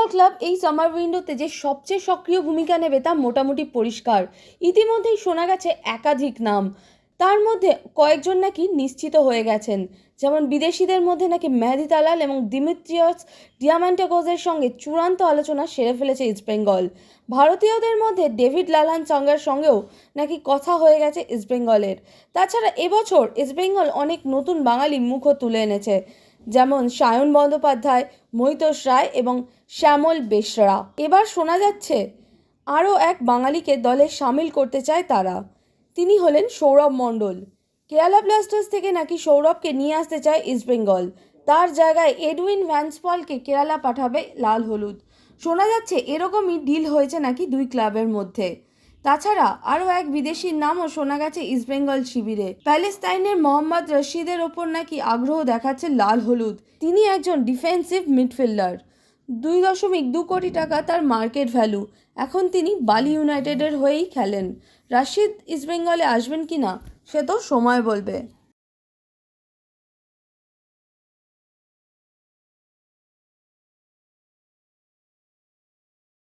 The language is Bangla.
ইস্টবেঙ্গল ক্লাব এই সামার উইন্ডোতে যে সবচেয়ে সক্রিয় ভূমিকা নেবে তা মোটামুটি পরিষ্কার। ইতিমধ্যেই শোনা গেছে একাধিক নাম, তার মধ্যে কয়েকজন নাকি নিশ্চিত হয়ে গেছেন। যেমন বিদেশিদের মধ্যে নাকি মেহেদী তালাল এবং দিমিত্রিয়স ডিয়ামান্টেগোসের সঙ্গে চূড়ান্ত আলোচনা সেরে ফেলেছে ইস্টবেঙ্গল। ভারতীয়দের মধ্যে ডেভিড লালন সাঙ্গার সঙ্গেও নাকি কথা হয়ে গেছে ইস্টবেঙ্গলের। তাছাড়া এবছর ইস্টবেঙ্গল অনেক নতুন বাঙালি মুখও তুলে এনেছে, যেমন সায়ন বন্দ্যোপাধ্যায়, মহিতোষ রায় এবং শ্যামল বেসরা। এবার শোনা যাচ্ছে আরও এক বাঙালিকে দলে সামিল করতে চায় তারা। তিনি হলেন সৌরভ মণ্ডল। কেরালা ব্লাস্টার্স থেকে নাকি সৌরভকে নিয়ে আসতে চায় ইস্টবেঙ্গল। তার জায়গায় এডউইন ভ্যান্সপলকে কেরালা পাঠাবে লাল হলুদ। শোনা যাচ্ছে এরকমই ডিল হয়েছে নাকি দুই ক্লাবের মধ্যে। তাছাড়া আরও এক বিদেশির নামও শোনা গেছে ইস্টবেঙ্গল শিবিরে। প্যালেস্তাইনের মোহাম্মদ রশিদের ওপর নাকি আগ্রহ দেখাচ্ছে লাল হলুদ। তিনি একজন ডিফেন্সিভ মিডফিল্ডার। 2.2 কোটি টাকা তার মার্কেট ভ্যালু। এখন তিনি বালি ইউনাইটেডের হয়েই খেলেন। রাশিদ ইস্টবেঙ্গলে আসবেন কিনা সে তো সময় বলবে।